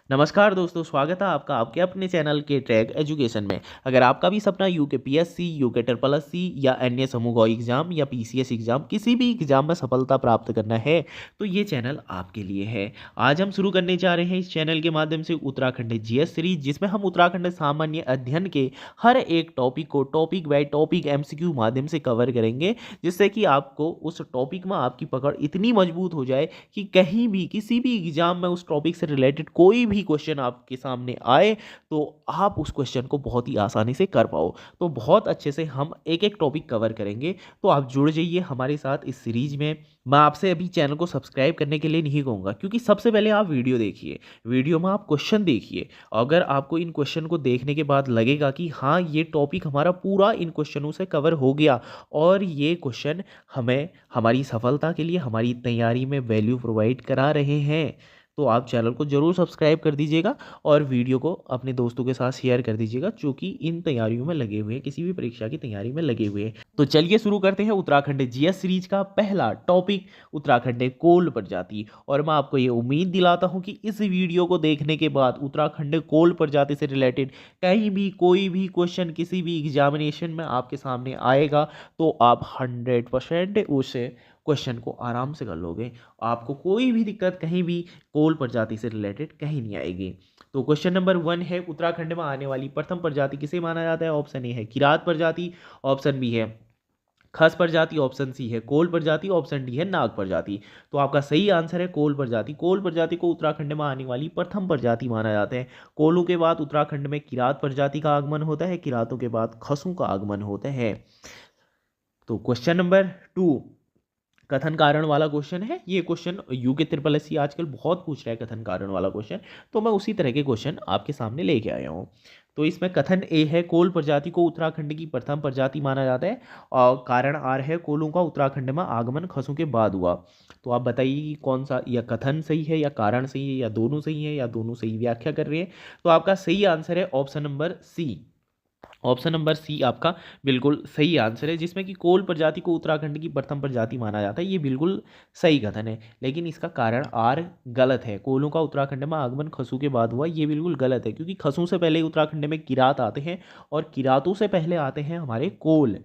नमस्कार दोस्तों, स्वागत है आपका आपके अपने चैनल के ट्रैक एजुकेशन में। अगर आपका भी सपना UK PSC, UK triple SC या अन्य समूह एग्जाम या पीसीएस एग्जाम किसी भी एग्जाम में सफलता प्राप्त करना है तो ये चैनल आपके लिए है। आज हम शुरू करने जा रहे हैं इस चैनल के माध्यम से उत्तराखंड जीएस सीरीज, जिसमें हम उत्तराखंड सामान्य अध्ययन के हर एक टॉपिक को टॉपिक बाय टॉपिक एमसीक्यू माध्यम से कवर करेंगे, जिससे कि आपको उस टॉपिक में आपकी पकड़ इतनी मजबूत हो जाए कि कहीं भी किसी भी एग्जाम में उस टॉपिक से रिलेटेड कोई भी क्वेश्चन आपके सामने आए तो आप उस क्वेश्चन को बहुत ही आसानी से कर पाओ। तो बहुत अच्छे से हम एक एक टॉपिक कवर करेंगे, तो आप जुड़ जाइए हमारे साथ इस सीरीज में। मैं आपसे अभी चैनल को सब्सक्राइब करने के लिए नहीं कहूँगा, क्योंकि सबसे पहले आप वीडियो देखिए, वीडियो में आप क्वेश्चन देखिए। अगर आपको इन क्वेश्चन को देखने के बाद लगेगा कि हाँ, ये टॉपिक हमारा पूरा इन क्वेश्चनों से कवर हो गया और ये क्वेश्चन हमें हमारी सफलता के लिए हमारी तैयारी में वैल्यू प्रोवाइड करा रहे हैं, तो आप चैनल को जरूर सब्सक्राइब कर दीजिएगा और वीडियो को अपने दोस्तों के साथ शेयर कर दीजिएगा, जो कि इन तैयारियों में लगे हुए हैं, किसी भी परीक्षा की तैयारी में लगे हुए हैं। तो चलिए शुरू करते हैं उत्तराखंड जीएस सीरीज का पहला टॉपिक, उत्तराखंड कोल प्रजाति। और मैं आपको ये उम्मीद दिलाता हूँ कि इस वीडियो को देखने के बाद उत्तराखंड कोल प्रजाति से रिलेटेड कहीं भी कोई भी क्वेश्चन किसी भी एग्जामिनेशन में आपके सामने आएगा तो आप 100% उसे क्वेश्चन को आराम से कर लोगे। आपको कोई भी दिक्कत कहीं भी कोल प्रजाति से रिलेटेड कहीं नहीं आएगी। तो क्वेश्चन नंबर 1 है, उत्तराखंड में आने वाली प्रथम प्रजाति किसे माना जाता है? ऑप्शन ए है किरात प्रजाति, ऑप्शन बी है खस प्रजाति, ऑप्शन सी है कोल प्रजाति, ऑप्शन डी है नाग प्रजाति। तो आपका सही आंसर है कोल प्रजाति। कोल प्रजाति को उत्तराखंड में आने वाली प्रथम प्रजाति माना जाता है। कोलों के बाद उत्तराखंड में किरात प्रजाति का आगमन होता है, किरातों के बाद खसों का आगमन होता है। तो क्वेश्चन नंबर 2 कथन कारण वाला क्वेश्चन है। ये क्वेश्चन यूके ट्रिपल एससी आजकल बहुत पूछ रहा है, कथन कारण वाला क्वेश्चन, तो मैं उसी तरह के क्वेश्चन आपके सामने लेके आया हूँ। तो इसमें कथन ए है, कोल प्रजाति को उत्तराखंड की प्रथम प्रजाति माना जाता है, और कारण आर है, कोलों का उत्तराखंड में आगमन खसों के बाद हुआ। तो आप बताइए कि कौन सा, या कथन सही है या कारण सही है या दोनों सही है या दोनों सही व्याख्या कर रहे हैं। तो आपका सही आंसर है option number C. Option number C आपका बिल्कुल सही आंसर है, जिसमें कि कोल प्रजाति को उत्तराखंड की प्रथम प्रजाति माना जाता है। ये बिल्कुल सही कथन है, लेकिन इसका कारण आर गलत है। कोलों का उत्तराखंड में आगमन खसों के बाद हुआ, ये बिल्कुल गलत है, क्योंकि खसों से पहले उत्तराखंड में किरात आते हैं और किरातों से पहले आते हैं हमारे कोल।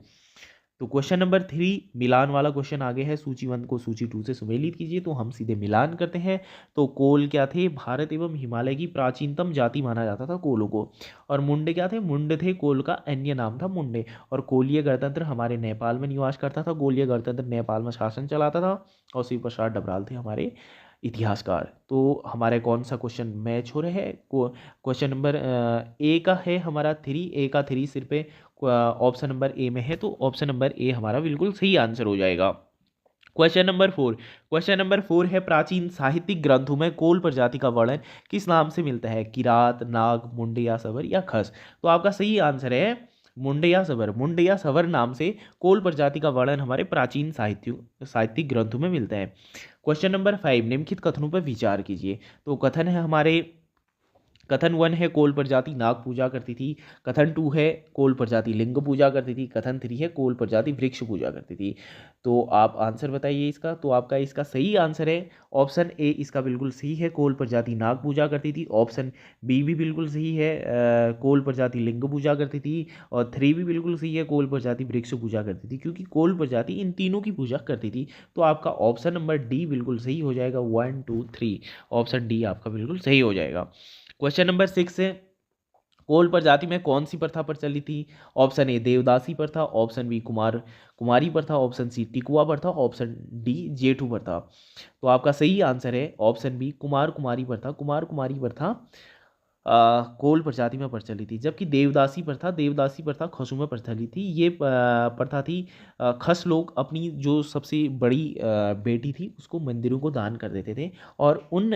तो क्वेश्चन नंबर 3 मिलान वाला क्वेश्चन आगे है, सूची 1 को सूची 2 से सुमेलित कीजिए। तो हम सीधे मिलान करते हैं। तो कोल क्या थे? भारत एवं हिमालय की प्राचीनतम जाति माना जाता था कोलों को। और मुंडे क्या थे? मुंडे थे कोल का अन्य नाम था मुंडे। और कोलीय गणतंत्र हमारे नेपाल में निवास करता था। कोलीय गणतंत्र नेपाल में शासन चलाता था। और शिव प्रसाद डबराल थे हमारे इतिहासकार। तो हमारे कौन सा क्वेश्चन मैच हो रहे हैं? क्वेश्चन नंबर ए का है हमारा 3, ए का 3 सिर्फ ऑप्शन नंबर ए में है, तो ऑप्शन नंबर ए हमारा बिल्कुल सही आंसर हो जाएगा। क्वेश्चन नंबर 4, क्वेश्चन नंबर 4 है, प्राचीन साहित्यिक ग्रंथों में कोल प्रजाति का वर्णन किस नाम से मिलता है? किरात, नाग, मुंडे या सवर या खस। तो आपका सही आंसर है मुंडे या सवर। मुंडे या सवर नाम से कोल प्रजाति का वर्णन हमारे प्राचीन साहित्यिक ग्रंथों में मिलता है। क्वेश्चन नंबर 5, निम्नलिखित कथनों पर विचार कीजिए। तो कथन है हमारे, कथन 1 है कोल प्रजाति नाग पूजा करती थी। कथन 2 है कोल प्रजाति लिंग पूजा करती थी। कथन 3 है कोल प्रजाति वृक्ष पूजा करती थी। तो आप आंसर बताइए इसका। तो आपका इसका सही आंसर है ऑप्शन ए, इसका बिल्कुल सही है, कोल प्रजाति नाग पूजा करती थी। ऑप्शन बी भी बिल्कुल सही है, कोल प्रजाति लिंग पूजा करती थी। और 3 भी बिल्कुल सही है, कोल प्रजाति वृक्ष पूजा करती थी, क्योंकि कोल प्रजाति इन तीनों की पूजा करती थी। तो आपका ऑप्शन नंबर डी बिल्कुल सही हो जाएगा। 1 2 3 ऑप्शन डी आपका बिल्कुल सही हो जाएगा। क्वेश्चन नंबर 6 है, कोल प्रजाति में कौन सी प्रथा प्रचलित थी? ऑप्शन ए देवदासी प्रथा, ऑप्शन बी कुमारी प्रथा, ऑप्शन सी टिकुआ प्रथा, ऑप्शन डी जेठू प्रथा। तो आपका सही आंसर है ऑप्शन बी कुमार कुमारी प्रथा। कुमार कुमारी प्रथा कोल प्रजाति में प्रचलित थी, जबकि देवदासी प्रथा खसों में प्रचलित थी। ये प्रथा थी, खस लोग अपनी जो सबसे बड़ी बेटी थी उसको मंदिरों को दान कर देते थे, और उन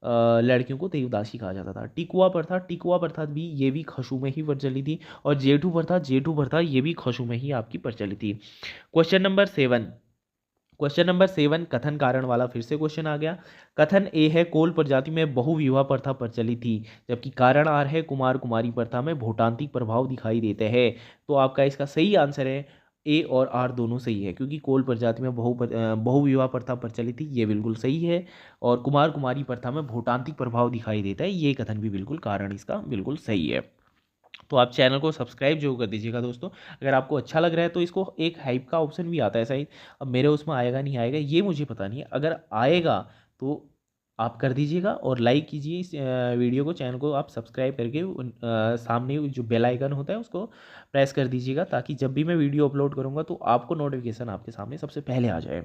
लड़कियों को देवदासी कहा जाता था। टिकुआ प्रथा भी, ये भी खसों में ही प्रचलित थी। और जेठू प्रथा ये भी खसों में ही आपकी प्रचलित थी। क्वेश्चन नंबर 7 कथन कारण वाला फिर से क्वेश्चन आ गया। कथन ए है, कोल प्रजाति में बहुविवाह प्रथा प्रचलित थी, जबकि कारण आर है, कुमार कुमारी प्रथा में भूटांतिक प्रभाव दिखाई देते हैं। तो आपका इसका सही आंसर है ए और आर दोनों सही है, क्योंकि कोल प्रजाति में बहुविवाह प्रथा प्रचलित थी, ये बिल्कुल सही है। और कुमार कुमारी प्रथा में भूटांतिक प्रभाव दिखाई देता है, ये कथन भी बिल्कुल कारण इसका बिल्कुल सही है। तो आप चैनल को सब्सक्राइब जरूर कर दीजिएगा दोस्तों। अगर आपको अच्छा लग रहा है तो इसको एक हाइप का ऑप्शन भी आता है शायद, अब मेरे उसमें आएगा नहीं आएगा ये मुझे पता नहीं है, अगर आएगा तो आप कर दीजिएगा और लाइक कीजिए इस वीडियो को, चैनल को आप सब्सक्राइब करके सामने जो बेल आइकन होता है उसको प्रेस कर दीजिएगा, ताकि जब भी मैं वीडियो अपलोड करूँगा तो आपको नोटिफिकेशन आपके सामने सबसे पहले आ जाए।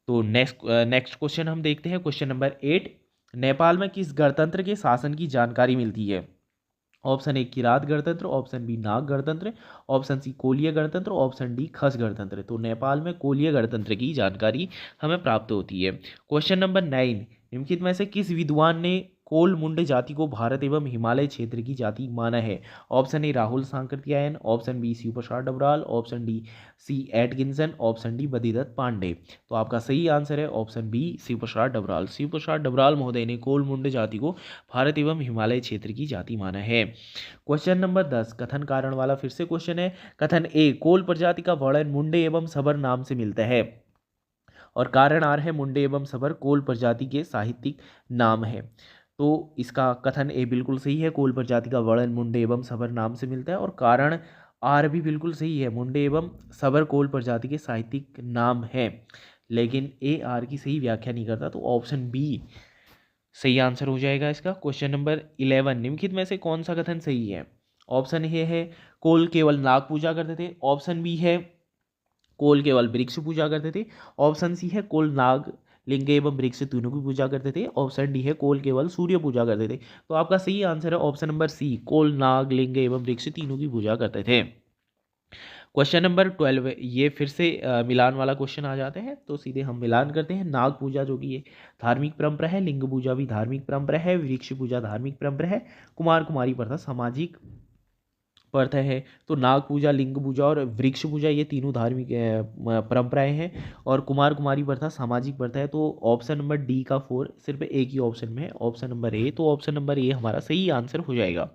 तो नेक्स्ट क्वेश्चन हम देखते हैं, क्वेश्चन नंबर 8। नेपाल में किस गणतंत्र के शासन की जानकारी मिलती है? ऑप्शन ए किरात गणतंत्र, ऑप्शन बी नाग गणतंत्र, ऑप्शन सी कोलीय गणतंत्र, ऑप्शन डी खस गणतंत्र। तो नेपाल में कोलीय गणतंत्र की जानकारी हमें प्राप्त होती है। क्वेश्चन नंबर 9, निम्नलिखित में से किस विद्वान ने कोल मुंडे जाति को भारत एवं हिमालय क्षेत्र की जाति माना है? Option A Rahul Sankrityayan, option B Shiv Prasad Dabral, option D C Atkinson, option D Badridatt Pande. तो आपका सही आंसर है ऑप्शन बी शिव प्रसाद डबराल। शिव प्रसाद डबराल महोदय ने कोल मुंडे जाति को भारत एवं हिमालय क्षेत्र की जाति माना है। क्वेश्चन नंबर 10, कथन कारण वाला फिर से क्वेश्चन है। कथन ए, कोल प्रजाति का वर्णन मुंडे एवं सबर नाम से मिलता है, और कारण आर है मुंडे एवं सबर कोल प्रजाति के साहित्यिक नाम है। तो इसका कथन ए बिल्कुल सही है, कोल प्रजाति का वर्णन मुंडे एवं सबर नाम से मिलता है, और कारण आर भी बिल्कुल सही है, मुंडे एवं सबर कोल प्रजाति के साहित्यिक नाम है। लेकिन ए आर की सही व्याख्या नहीं करता, तो ऑप्शन बी सही आंसर हो जाएगा इसका। क्वेश्चन नंबर 11, निम्नलिखित में से कौन सा कथन सही है? ऑप्शन ए है कोल केवल नाग पूजा करते थे, ऑप्शन बी है कोल केवल वृक्ष पूजा करते थे, ऑप्शन सी है कोल नाग लिंग एवं वृक्ष तीनों की पूजा करते थे, ऑप्शन डी है कोल केवल सूर्य पूजा करते थे। तो आपका सही आंसर है ऑप्शन नंबर सी, कोल नाग लिंग एवं वृक्ष तीनों की पूजा करते थे। क्वेश्चन नंबर 12, ये फिर से मिलान वाला क्वेश्चन आ जाते हैं, तो सीधे हम मिलान करते हैं। नाग पूजा जो कि ये धार्मिक परंपरा है, लिंग पूजा भी धार्मिक परंपरा है, वृक्ष पूजा धार्मिक परंपरा है, कुमार कुमारी प्रथा सामाजिक प्रथा है। तो नाग पूजा, लिंग पूजा और वृक्ष पूजा ये तीनों धार्मिक परंपराएं हैं, और कुमार कुमारी प्रथा सामाजिक प्रथा है। तो ऑप्शन नंबर डी का 4 सिर्फ एक ही ऑप्शन में है, ऑप्शन नंबर ए। तो ऑप्शन नंबर ए हमारा सही आंसर हो जाएगा।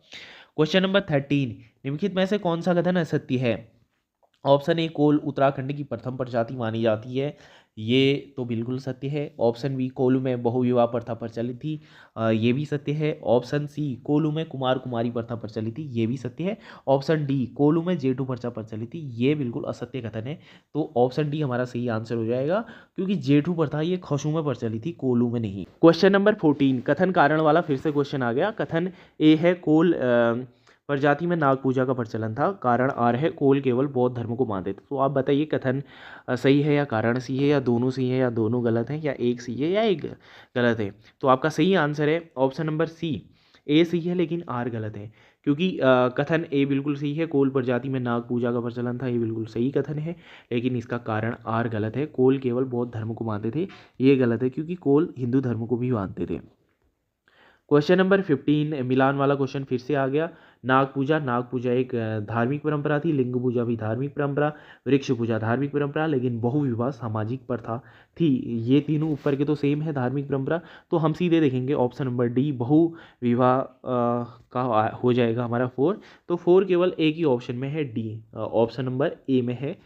क्वेश्चन नंबर 13, निम्नलिखित में से कौन सा कथन असत्य है? ऑप्शन ए, कोल उत्तराखंड की प्रथम प्रजाति मानी जाती है, ये तो बिल्कुल सत्य है। ऑप्शन बी, कोलू में बहुविवाह प्रथा प्रचलित थी, ये भी सत्य है। ऑप्शन सी, कोलू में कुमार कुमारी प्रथा प्रचलित थी, ये भी सत्य है। ऑप्शन डी, कोलू में जेठू प्रथा प्रचलित थी, ये बिल्कुल असत्य कथन है। तो ऑप्शन डी हमारा सही आंसर हो जाएगा, क्योंकि जेठू प्रथा ये खसू में प्रचलित थी, कोलू में नहीं। क्वेश्चन नंबर 14, कथन कारण वाला फिर से क्वेश्चन आ गया। कथन ए है कोल प्रजाति में नाग पूजा का प्रचलन था, कारण आर है कोल केवल बौद्ध धर्म को मानते थे। तो आप बताइए कथन सही है या कारण सही है, या दोनों सही है या दोनों गलत हैं, या एक सही है या एक गलत है? तो आपका सही आंसर है ऑप्शन नंबर सी, ए सही है लेकिन आर गलत है, क्योंकि कथन ए बिल्कुल सही है, कोल प्रजाति में नाग पूजा का प्रचलन था, ये बिल्कुल सही कथन है, लेकिन इसका कारण आर गलत है, कोल केवल बौद्ध धर्म को मानते थे, ये गलत है, क्योंकि कोल हिंदू धर्म को भी मानते थे। क्वेश्चन नंबर 15, मिलान वाला क्वेश्चन फिर से आ गया। नाग पूजा एक धार्मिक परंपरा थी, लिंग पूजा भी धार्मिक परंपरा, वृक्ष पूजा धार्मिक परंपरा, लेकिन बहुविवाह सामाजिक प्रथा थी। ये तीनों ऊपर के तो सेम है धार्मिक परंपरा, तो हम सीधे देखेंगे ऑप्शन नंबर डी बहुविवाह का हो जाएगा हमारा 4। तो 4 केवल एक ही ऑप्शन में है, डी ऑप्शन नंबर ए में है,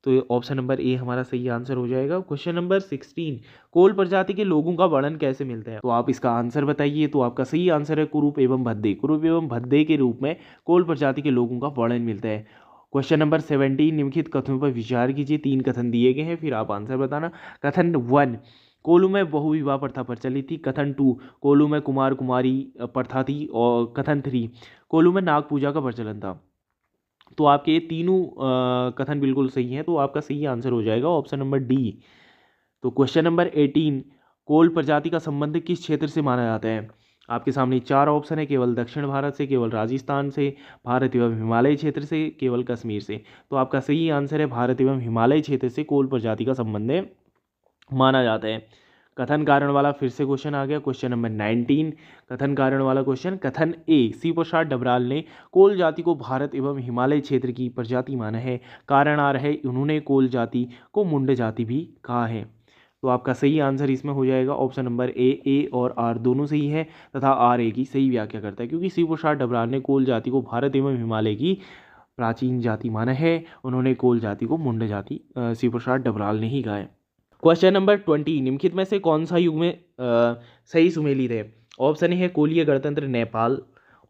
तो ऑप्शन नंबर ए हमारा सही आंसर हो जाएगा। क्वेश्चन नंबर 16, कोल प्रजाति के लोगों का वर्णन कैसे मिलता है? तो आप इसका आंसर बताइए। तो आपका सही आंसर है कुरूप एवं भद्दे। कुरूप एवं भद्दे के रूप में कोल प्रजाति के लोगों का वर्णन मिलता है। क्वेश्चन नंबर 17, निम्नलिखित कथनों पर विचार कीजिए। 3 कथन दिए गए हैं, फिर आप आंसर बताना। कथन 1, कोलू में बहुविवाह प्रथा प्रचलित थी। कथन 2, कोलू में कुमार कुमारी प्रथा थी। और कथन 3, कोलू में नाग पूजा का प्रचलन था। तो आपके ये तीनों कथन बिल्कुल सही हैं, तो आपका सही आंसर हो जाएगा ऑप्शन नंबर डी। तो क्वेश्चन नंबर 18, कोल प्रजाति का संबंध किस क्षेत्र से माना जाता है? आपके सामने 4 ऑप्शन है, केवल दक्षिण भारत से, केवल राजस्थान से, भारत एवं हिमालय क्षेत्र से, केवल कश्मीर से। तो आपका सही आंसर है भारत एवं हिमालय क्षेत्र से कोल प्रजाति का संबंध माना जाता है। कथन कारण वाला फिर से क्वेश्चन आ गया। क्वेश्चन नंबर 19, कथन कारण वाला क्वेश्चन। कथन ए, शिव प्रसाद डबराल ने कोल जाति को भारत एवं हिमालय क्षेत्र की प्रजाति माना है, कारण आ रहा है उन्होंने कोल जाति को मुंडे जाति भी कहा है। तो आपका सही आंसर इसमें हो जाएगा ऑप्शन नंबर ए और आर दोनों सही है, तथा आर ए की सही व्याख्या करता है, क्योंकि शिव प्रसाद डबराल ने कोल जाति को भारत एवं हिमालय की प्राचीन जाति माना है। उन्होंने कोल जाति को मुंड जाति शिव प्रसाद डबराल ने ही कहा है। क्वेश्चन नंबर 20, निम्नलिखित में से कौन सा युग में सही सुमेलित है? ऑप्शन ए है कोलीय गणतंत्र नेपाल,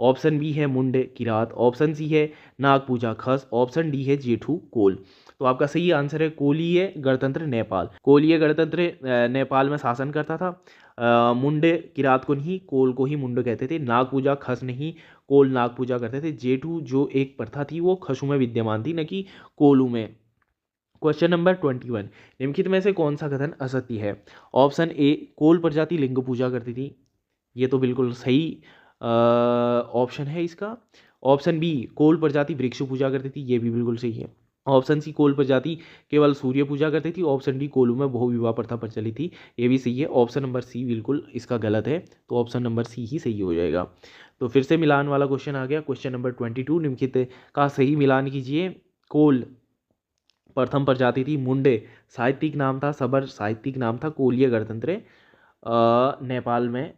ऑप्शन बी है मुंड किरात, ऑप्शन सी है नाग पूजा खस, ऑप्शन डी है जेठू कोल। तो आपका सही आंसर है कोलीय गणतंत्र नेपाल। कोलीय गणतंत्र नेपाल में शासन करता था। मुंड किरात को नहीं, कोल को ही मुंड कहते थे। नाग पूजा खस नहीं, कोल नाग पूजा करते थे। जेठू जो एक प्रथा थी वो खसु में विद्यमान थी, न कि कोलू में। क्वेश्चन नंबर 21, निम्नलिखित में से कौन सा कथन असत्य है? ऑप्शन ए कोल प्रजाति लिंग पूजा करती थी, ये तो बिल्कुल सही ऑप्शन है इसका। ऑप्शन बी कोल प्रजाति वृक्ष पूजा करती थी, ये भी बिल्कुल सही है। ऑप्शन सी कोल प्रजाति केवल सूर्य पूजा करती थी। ऑप्शन डी कोलू में बहुविवाह प्रथा प्रचलित थी, ये भी सही है। ऑप्शन नंबर सी बिल्कुल इसका गलत है, तो ऑप्शन नंबर सी ही सही हो जाएगा। तो फिर से मिलान वाला क्वेश्चन आ गया। क्वेश्चन नंबर 22, निम्नलिखित का सही मिलान कीजिए। कोल प्रथम प्रजाति थी, मुंडे साहित्यिक नाम था, सबर साहित्यिक नाम था, कोलीय गणतंत्र नेपाल में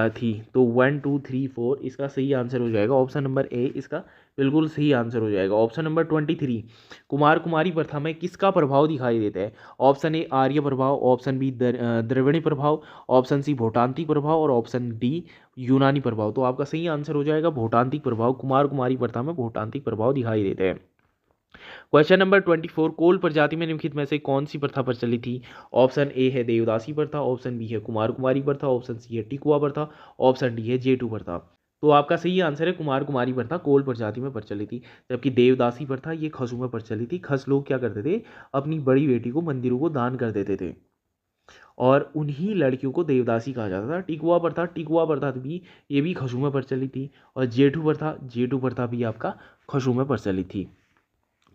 थी। तो 1 2 3 4 इसका सही आंसर हो जाएगा। ऑप्शन नंबर ए इसका बिल्कुल सही आंसर हो जाएगा। ऑप्शन नंबर 23, कुमार कुमारी प्रथा में किसका प्रभाव दिखाई देता है? ऑप्शन ए आर्य प्रभाव, ऑप्शन बी द्रविड़ी प्रभाव, ऑप्शन सी भोटांतिक प्रभाव और ऑप्शन डी यूनानी प्रभाव। तो आपका सही आंसर हो जाएगा भोटांतिक प्रभाव। कुमार कुमारी प्रथा में भोटांतिक प्रभाव दिखाई देते हैं। क्वेश्चन नंबर 24, कोल प्रजाति में निम्नलिखित में से कौन सी प्रथा प्रचलित थी? ऑप्शन ए है देवदासी प्रथा, ऑप्शन बी है कुमार कुमारी प्रथा, ऑप्शन सी है टिकुआ प्रथा, ऑप्शन डी है जेठू प्रथा। तो आपका सही आंसर है कुमार कुमारी प्रथा कोल प्रजाति में प्रचलित थी, जबकि देवदासी प्रथा ये खसों में प्रचलित थी। खस लोग क्या करते थे, अपनी बड़ी बेटी को मंदिरों को दान कर देते थे और उन्हीं लड़कियों को देवदासी कहा जाता था। टिकुआ प्रथा भी ये भी खसों में प्रचलित थी, और जेठू प्रथा भी आपका खसों में प्रचलित थी।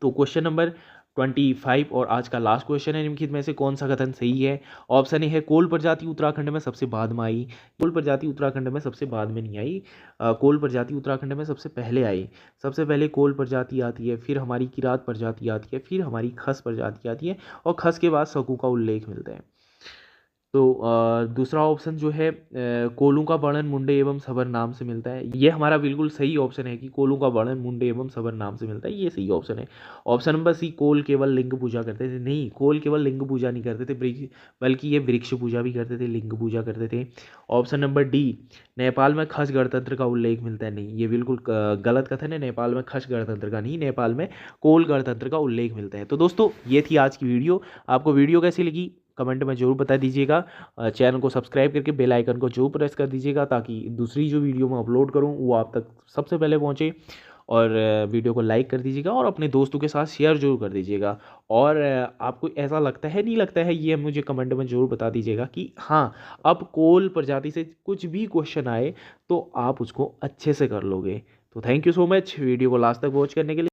तो क्वेश्चन नंबर 25 और आज का लास्ट क्वेश्चन है, निम्नलिखित में से कौन सा कथन सही है? ऑप्शन ए है कोल प्रजाति उत्तराखंड में सबसे बाद में आई। कोल प्रजाति उत्तराखंड में सबसे बाद में नहीं आई, कोल प्रजाति उत्तराखंड में सबसे पहले आई। सबसे पहले कोल प्रजाति आती है, फिर हमारी किरात प्रजाति आती है, फिर हमारी खस प्रजाति आती है, और खस के बाद सकू का उल्लेख मिलता है। तो दूसरा ऑप्शन जो है कोलू का वर्णन मुंडे एवं सबर नाम से मिलता है, ये हमारा बिल्कुल सही ऑप्शन है कि कोलू का वर्णन मुंडे एवं सबर नाम से मिलता है, ये सही ऑप्शन है। ऑप्शन नंबर सी कोल केवल लिंग पूजा करते थे, नहीं, कोल केवल लिंग पूजा नहीं करते थे, बल्कि ये वृक्ष पूजा भी करते थे, लिंग पूजा करते थे। ऑप्शन नंबर डी नेपाल में खस गणतंत्र का उल्लेख मिलता है, नहीं, ये बिल्कुल गलत कथन है। नेपाल में खस गणतंत्र का नहीं, नेपाल में कोल गणतंत्र का उल्लेख मिलता है। तो दोस्तों ये थी आज की वीडियो। आपको वीडियो कैसी लगी कमेंट में जरूर बता दीजिएगा। चैनल को सब्सक्राइब करके बेल आइकन को जरूर प्रेस कर दीजिएगा, ताकि दूसरी जो वीडियो मैं अपलोड करूं वो आप तक सबसे पहले पहुंचे। और वीडियो को लाइक कर दीजिएगा और अपने दोस्तों के साथ शेयर जरूर कर दीजिएगा। और आपको ऐसा लगता है नहीं लगता है, ये मुझे कमेंट में जरूर बता दीजिएगा कि हाँ, अब कोल प्रजाति से कुछ भी क्वेश्चन आए तो आप उसको अच्छे से कर लोगे। तो thank you so much video को लास्ट तक वॉच करने के लिए।